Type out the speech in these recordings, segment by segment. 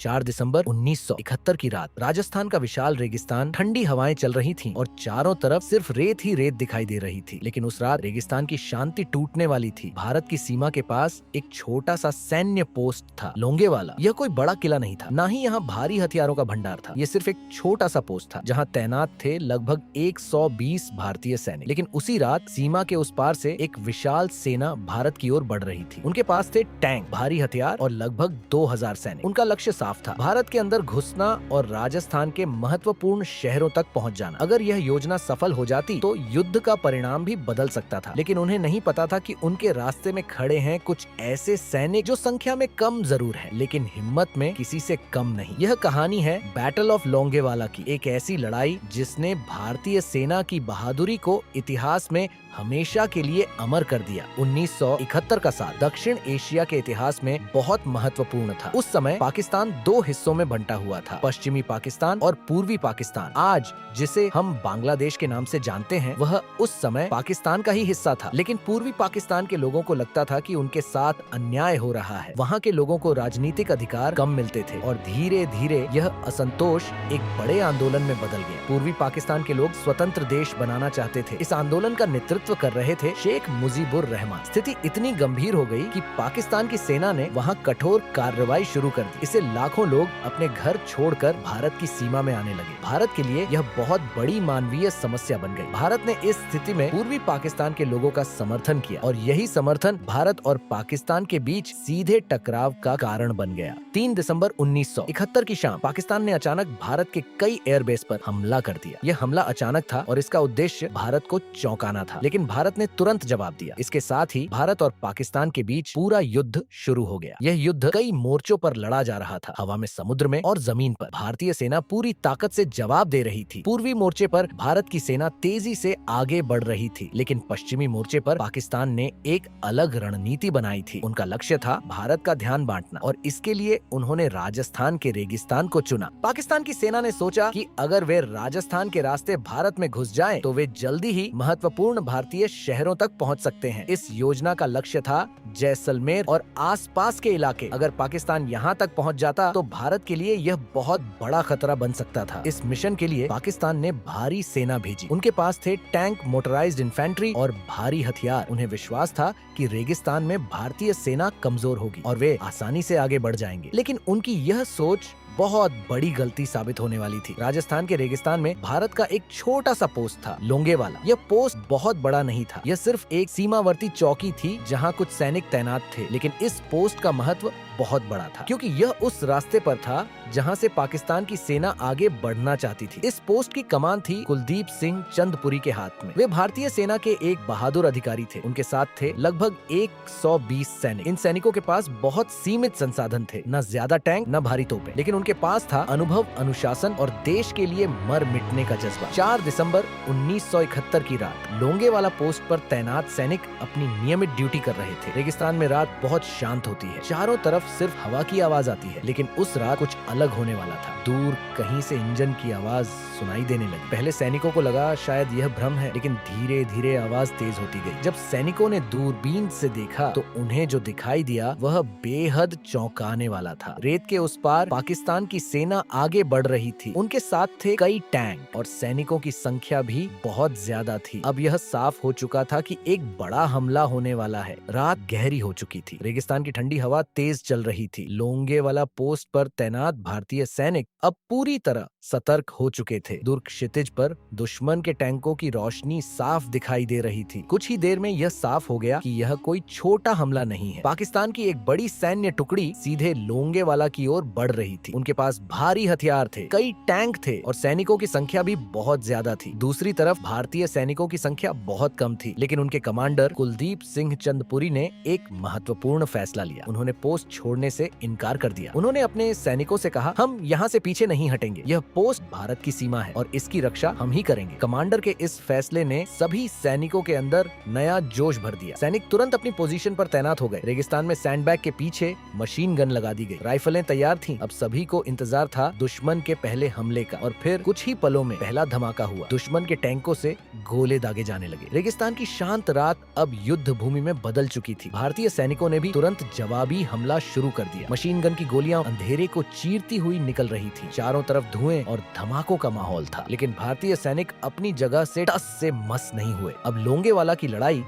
4 दिसंबर 1971 की रात राजस्थान का विशाल रेगिस्तान, ठंडी हवाएं चल रही थीं और चारों तरफ सिर्फ रेत ही रेत दिखाई दे रही थी। लेकिन उस रात रेगिस्तान की शांति टूटने वाली थी। भारत की सीमा के पास एक छोटा सा सैन्य पोस्ट था, लोंगेवाला। यह कोई बड़ा किला नहीं था, न ही यहाँ भारी हथियारों का भंडार था। यह सिर्फ एक छोटा सा पोस्ट था जहाँ तैनात थे लगभग 120 भारतीय सैनिक। लेकिन उसी रात सीमा के उस पार से एक विशाल सेना भारत की ओर बढ़ रही थी। उनके पास थे टैंक, भारी हथियार और लगभग 2000 सैनिक। उनका लक्ष्य साफ था, भारत के अंदर घुसना और राजस्थान के महत्वपूर्ण शहरों तक पहुंच जाना। अगर यह योजना सफल हो जाती तो युद्ध का परिणाम भी बदल सकता था। लेकिन उन्हें नहीं पता था कि उनके रास्ते में खड़े हैं कुछ ऐसे सैनिक जो संख्या में कम जरूर है, लेकिन हिम्मत में किसी से कम नहीं। यह कहानी है बैटल ऑफ लोंगेवाला की, एक ऐसी लड़ाई जिसने भारतीय सेना की बहादुरी को इतिहास में हमेशा के लिए अमर कर दिया। 1971 का साल दक्षिण एशिया के इतिहास में बहुत महत्वपूर्ण था। उस समय पाकिस्तान दो हिस्सों में बंटा हुआ था, पश्चिमी पाकिस्तान और पूर्वी पाकिस्तान। आज जिसे हम बांग्लादेश के नाम से जानते हैं, वह उस समय पाकिस्तान का ही हिस्सा था। लेकिन पूर्वी पाकिस्तान के लोगों को लगता था कि उनके साथ अन्याय हो रहा है। वहाँ के लोगों को राजनीतिक अधिकार कम मिलते थे और धीरे धीरे यह असंतोष एक बड़े आंदोलन में बदल गया। पूर्वी पाकिस्तान के लोग स्वतंत्र देश बनाना चाहते थे। इस आंदोलन का नेतृत्व कर रहे थे शेख मुजीबुर रहमान। स्थिति इतनी गंभीर हो गई कि पाकिस्तान की सेना ने वहां कठोर कार्रवाई शुरू कर दी। इससे लाखों लोग अपने घर छोड़कर भारत की सीमा में आने लगे। भारत के लिए यह बहुत बड़ी मानवीय समस्या बन गई। भारत ने इस स्थिति में पूर्वी पाकिस्तान के लोगों का समर्थन किया और यही समर्थन भारत और पाकिस्तान के बीच सीधे टकराव का कारण बन गया। 3 दिसंबर 1971 की शाम पाकिस्तान ने अचानक भारत के कई एयरबेस पर हमला कर दिया। यह हमला अचानक था और इसका उद्देश्य भारत को चौंकाना था, लेकिन भारत ने तुरंत जवाब दिया। इसके साथ ही भारत और पाकिस्तान के बीच पूरा युद्ध शुरू हो गया। यह युद्ध कई मोर्चों पर लड़ा जा रहा था, हवा में, समुद्र में और जमीन पर। भारतीय सेना पूरी ताकत से जवाब दे रही थी। पूर्वी मोर्चे पर भारत की सेना तेजी से आगे बढ़ रही थी, लेकिन पश्चिमी मोर्चे पर पाकिस्तान ने एक अलग रणनीति बनाई थी। उनका लक्ष्य था भारत का ध्यान बांटना और इसके लिए उन्होंने राजस्थान के रेगिस्तान को चुना। पाकिस्तान की सेना ने सोचा कि अगर वे राजस्थान के रास्ते भारत में घुस जाएं, तो वे जल्दी ही महत्वपूर्ण भारतीय शहरों तक पहुंच सकते हैं। इस योजना का लक्ष्य था जैसलमेर और आसपास के इलाके। अगर पाकिस्तान यहाँ तक पहुंच जाता तो भारत के लिए यह बहुत बड़ा खतरा बन सकता था। इस मिशन के लिए पाकिस्तान ने भारी सेना भेजी। उनके पास थे टैंक, मोटराइज्ड इन्फेंट्री और भारी हथियार। उन्हें विश्वास था कि रेगिस्तान में भारतीय सेना कमजोर होगी और वे आसानी से आगे बढ़ जाएंगे। लेकिन उनकी यह सोच बहुत बड़ी गलती साबित होने वाली थी। राजस्थान के रेगिस्तान में भारत का एक छोटा सा पोस्ट था, लोंगेवाला। यह पोस्ट बहुत बड़ा नहीं था, यह सिर्फ एक सीमावर्ती चौकी थी जहां कुछ सैनिक तैनात थे। लेकिन इस पोस्ट का महत्व बहुत बड़ा था, क्योंकि यह उस रास्ते पर था जहां से पाकिस्तान की सेना आगे बढ़ना चाहती थी। इस पोस्ट की कमान थी कुलदीप सिंह चंदपुरी के हाथ में। वे भारतीय सेना के एक बहादुर अधिकारी थे। उनके साथ थे लगभग 120 सैनिक। इन सैनिकों के पास बहुत सीमित संसाधन थे, न ज्यादा टैंक न भारी तोपें, लेकिन उनके पास था अनुभव, अनुशासन और देश के लिए मर मिटने का जज्बा। 4 दिसंबर 1971 की रात लोंगेवाला पोस्ट पर तैनात सैनिक अपनी नियमित ड्यूटी कर रहे थे। रेगिस्तान में रात बहुत शांत होती है, चारों तरफ सिर्फ हवा की आवाज आती है। लेकिन उस रात कुछ अलग होने वाला था। दूर कहीं से इंजन की आवाज सुनाई देने लगी। पहले सैनिकों को लगा शायद यह भ्रम है, लेकिन धीरे धीरे आवाज तेज होती गई। जब सैनिकों ने दूरबीन से देखा तो उन्हें जो दिखाई दिया वह बेहद चौंकाने वाला था। रेत के उस पार पाकिस्तान की सेना आगे बढ़ रही थी। उनके साथ थे कई टैंक और सैनिकों की संख्या भी बहुत ज्यादा थी। अब यह साफ हो चुका था कि एक बड़ा हमला होने वाला है। रात गहरी हो चुकी थी। रेगिस्तान की ठंडी हवा तेज चल रही थी। लोंगेवाला पोस्ट पर तैनात भारतीय सैनिक अब पूरी तरह सतर्क हो चुके थे। दूर क्षितिज पर दुश्मन के टैंकों की रोशनी साफ दिखाई दे रही थी। कुछ ही देर में यह साफ हो गया कि यह कोई छोटा हमला नहीं है। पाकिस्तान की एक बड़ी सैन्य टुकड़ी सीधे लोंगेवाला की ओर बढ़ रही थी। उनके पास भारी हथियार थे, कई टैंक थे और सैनिकों की संख्या भी बहुत ज्यादा थी। दूसरी तरफ भारतीय सैनिकों की संख्या बहुत कम थी, लेकिन उनके कमांडर कुलदीप सिंह चंदपुरी ने एक महत्वपूर्ण फैसला लिया। उन्होंने पोस्ट छोड़ने से इनकार कर दिया। उन्होंने अपने सैनिकों से कहा, हम यहाँ से पीछे नहीं हटेंगे। यह पोस्ट भारत की सीमा है और इसकी रक्षा हम ही करेंगे। कमांडर के इस फैसले ने सभी सैनिकों के अंदर नया जोश भर दिया। सैनिक तुरंत अपनी पोजीशन पर तैनात हो गए। रेगिस्तान में सैंडबैग के पीछे मशीन गन लगा दी गई। राइफलें तैयार थीं। अब सभी को इंतजार था दुश्मन के पहले हमले का और फिर कुछ ही पलों में पहला धमाका हुआ। दुश्मन के टैंकों से गोले दागे जाने लगे। रेगिस्तान की शांत रात अब युद्ध भूमि में बदल चुकी थी। भारतीय सैनिकों ने भी तुरंत जवाबी हमला शुरू कर दिया। मशीन गन की गोलियां अंधेरे को चीरती हुई निकल रही थी। चारों तरफ धुएं और धमाकों का माहौल था, लेकिन भारतीय सैनिक अपनी जगह से टस से मस नहीं हुए। अब लोंगेवाला की लड़ाई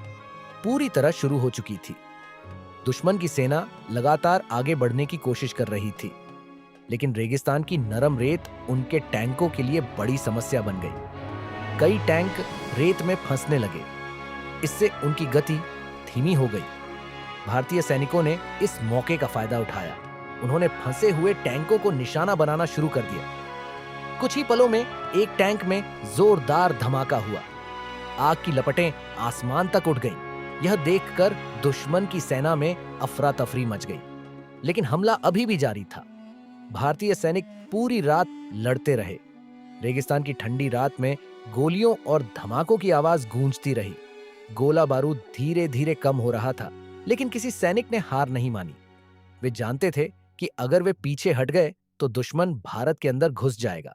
पूरी तरह शुरू हो चुकी थी। दुश्मन की सेना लगातार आगे बढ़ने की कोशिश कर रही थी, लेकिन रेगिस्तान की नरम रेत उनके टैंकों के लिए बड़ी समस्या बन गई। कई टैंक रेत में फंसने लगे, इससे उनकी गति धीमी हो गई। भारतीय सैनिकों ने इस मौके का फायदा उठाया। उन्होंने फंसे हुए टैंकों को निशाना बनाना शुरू कर दिया। कुछ ही पलों में एक टैंक में जोरदार धमाका हुआ। आग की लपटें आसमान तक उठ गईं। यह देखकर दुश्मन की सेना में अफरा तफरी मच गई, लेकिन हमला अभी भी जारी था। भारतीय सैनिक पूरी रात लड़ते रहे। रेगिस्तान की ठंडी रात में गोलियों और धमाकों की आवाज गूंजती रही। गोला बारूद धीरे धीरे कम हो रहा था, लेकिन किसी सैनिक ने हार नहीं मानी। वे जानते थे कि अगर वे पीछे हट गए तो दुश्मन भारत के अंदर घुस जाएगा।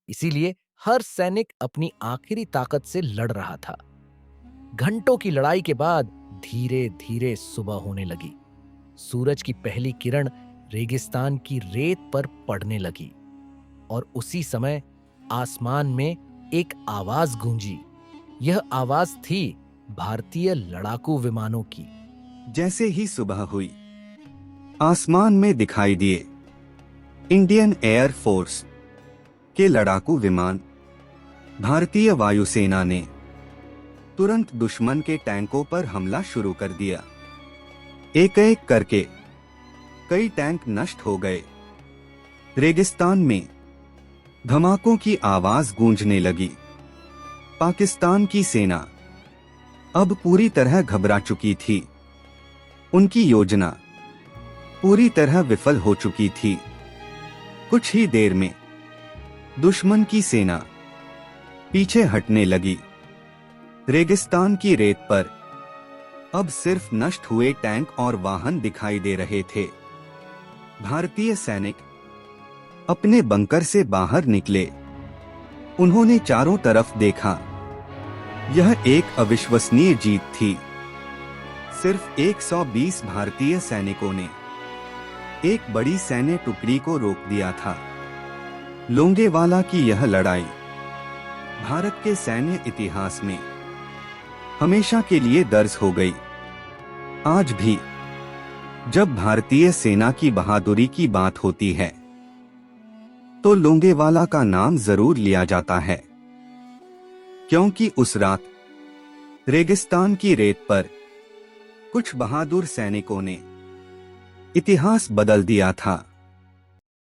इसीलिए हर सैनिक अपनी आखिरी ताकत से लड़ रहा था। घंटों की लड़ाई के बाद धीरे धीरे सुबह होने लगी। सूरज की पहली किरण रेगिस्तान की रेत पर पड़ने लगी और उसी समय आसमान में एक आवाज गूंजी। यह आवाज थी भारतीय लड़ाकू विमानों की। जैसे ही सुबह हुई, आसमान में दिखाई दिए इंडियन एयर फोर्स के लड़ाकू विमान। भारतीय वायुसेना ने तुरंत दुश्मन के टैंकों पर हमला शुरू कर दिया। एक एक करके कई टैंक नष्ट हो गए। रेगिस्तान में धमाकों की आवाज गूंजने लगी। पाकिस्तान की सेना अब पूरी तरह घबरा चुकी थी। उनकी योजना पूरी तरह विफल हो चुकी थी। कुछ ही देर में दुश्मन की सेना पीछे हटने लगी। रेगिस्तान की रेत पर अब सिर्फ नष्ट हुए टैंक और वाहन दिखाई दे रहे थे। भारतीय सैनिक अपने बंकर से बाहर निकले। उन्होंने चारों तरफ देखा। यह एक अविश्वसनीय जीत थी। सिर्फ 120 भारतीय सैनिकों ने एक बड़ी सैन्य टुकड़ी को रोक दिया था। लोंगेवाला की यह लड़ाई भारत के सैन्य इतिहास में हमेशा के लिए दर्ज हो गई। आज भी जब भारतीय सेना की बहादुरी की बात होती है तो लोंगेवाला का नाम जरूर लिया जाता है, क्योंकि उस रात रेगिस्तान की रेत पर कुछ बहादुर सैनिकों ने इतिहास बदल दिया था।